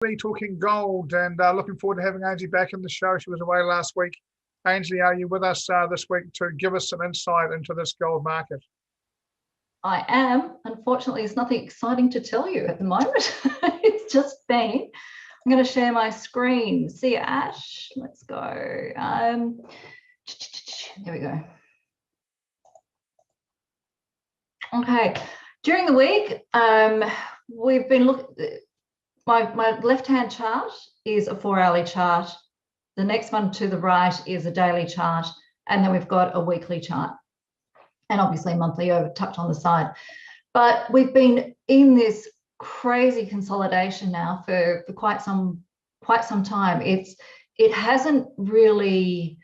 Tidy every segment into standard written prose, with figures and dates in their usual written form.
Be talking gold, and looking forward to having Ainslie back in the show. She was away last week. Ainslie, are you with us this week to give us some insight into this gold market? I am. Unfortunately, there's nothing exciting to tell you at the moment. It's just been. I'm going to share my screen. See you, Ash. Let's go. There we go. Okay. During the week, we've been looking. My left-hand chart is a 4-hourly chart. The next one to the right is a daily chart. And then we've got a weekly chart. And obviously monthly over tucked on the side. But we've been in this crazy consolidation now for quite some time. It hasn't really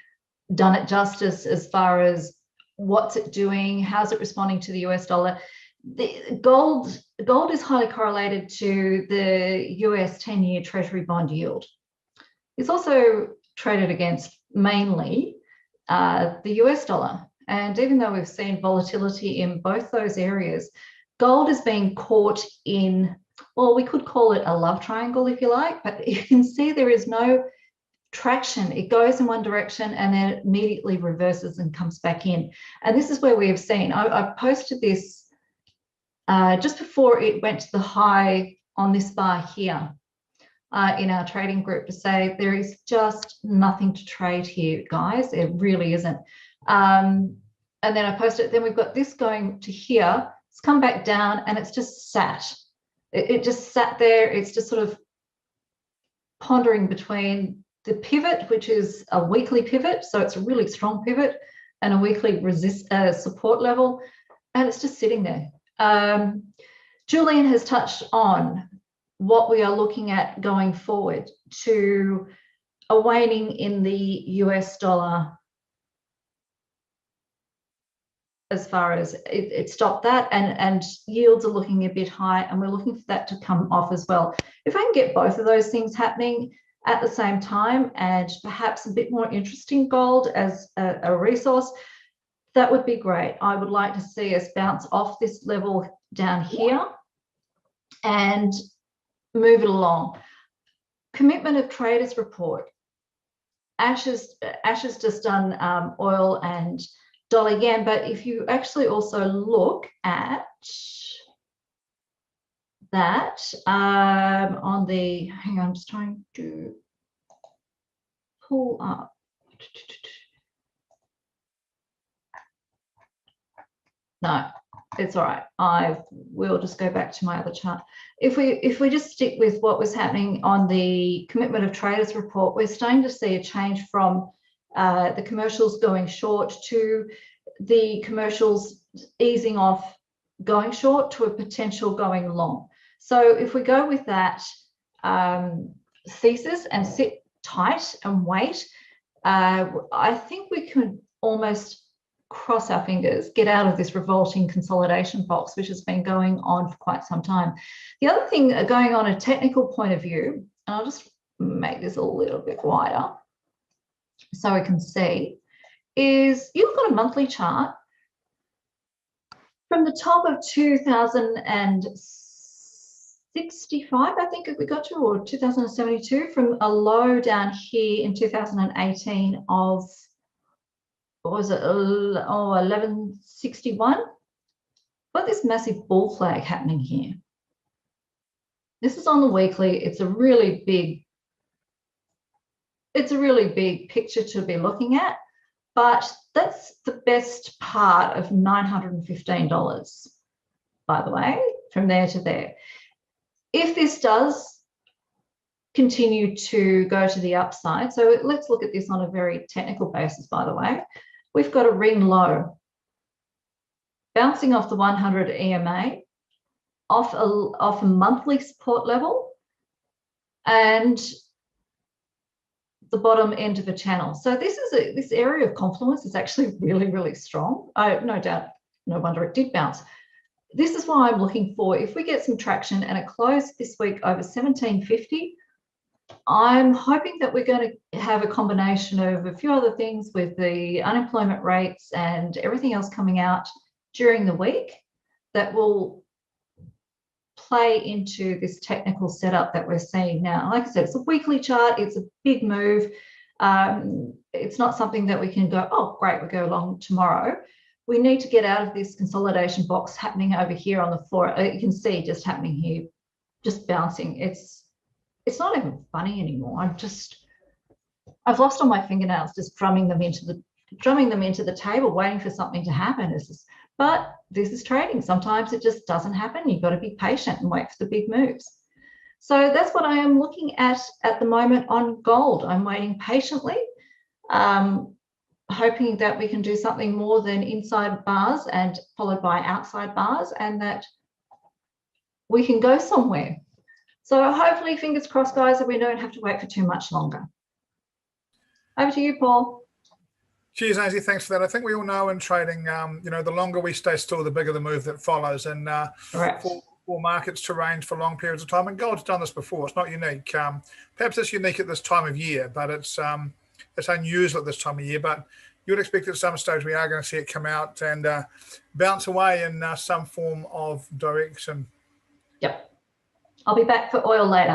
done it justice as far as what's it doing, how's it responding to the US dollar. The gold is highly correlated to the US 10-year Treasury bond yield. It's also traded against mainly the US dollar. And even though we've seen volatility in both those areas, gold is being caught in, well, we could call it a love triangle if you like, but you can see there is no traction. It goes in one direction and then immediately reverses and comes back in. And this is where we have seen, I posted this just before it went to the high on this bar here in our trading group to say there is just nothing to trade here, guys. It really isn't. And then I posted, then we've got this going to here. It's come back down and it's just sat. It just sat there. It's just sort of pondering between the pivot, which is a weekly pivot. So it's a really strong pivot, and a weekly support level. And it's just sitting there. Julian has touched on what we are looking at going forward to a waning in the US dollar as far as it stopped that, and yields are looking a bit high, and we're looking for that to come off as well. If I can get both of those things happening at the same time, and perhaps a bit more interesting gold as a resource, that would be great. I would like to see us bounce off this level down here and move it along. Commitment of traders report. Ash has just done oil and dollar yen, but if you actually also look at that on the, hang on, I'm just trying to pull up. No, it's all right. I will just go back to my other chart. If we just stick with what was happening on the commitment of traders report, we're starting to see a change from the commercials going short to the commercials easing off going short to a potential going long. So if we go with that thesis and sit tight and wait, I think we could almost cross our fingers, get out of this revolting consolidation box, which has been going on for quite some time. The other thing going on a technical point of view, and I'll just make this a little bit wider so we can see, is you look at a monthly chart from the top of 2065, I think we got to, or 2072, from a low down here in 2018 of, what was it, 1161. Got this massive bull flag happening here. This is on the weekly. It's a really big picture to be looking at, but that's the best part of $915, by the way, from there to there. If this does continue to go to the upside, so let's look at this on a very technical basis, by the way. We've got a ring low, bouncing off the 100 EMA, off a monthly support level, and the bottom end of a channel. So this area of confluence is actually really, really strong. No doubt, no wonder it did bounce. This is why I'm looking for, if we get some traction and it closed this week over 1750, I'm hoping that we're going to have a combination of a few other things with the unemployment rates and everything else coming out during the week that will play into this technical setup that we're seeing now. Like I said, it's a weekly chart. It's a big move. It's not something that we can go, oh, great, we'll go along tomorrow. We need to get out of this consolidation box happening over here on the floor. You can see just happening here, just bouncing. It's not even funny anymore. I've lost all my fingernails just drumming them into the table, waiting for something to happen. But this is trading. Sometimes it just doesn't happen. You've got to be patient and wait for the big moves. So that's what I am looking at the moment on gold. I'm waiting patiently, hoping that we can do something more than inside bars and followed by outside bars, and that we can go somewhere. So hopefully, fingers crossed, guys, that we don't have to wait for too much longer. Over to you, Paul. Cheers, Ainslie. Thanks for that. I think we all know in trading, the longer we stay still, the bigger the move that follows. And for markets to range for long periods of time, and gold's done this before. It's not unique. Perhaps it's unique at this time of year, but it's unusual at this time of year. But you would expect at some stage we are going to see it come out and bounce away in some form of direction. Yep. I'll be back for oil later.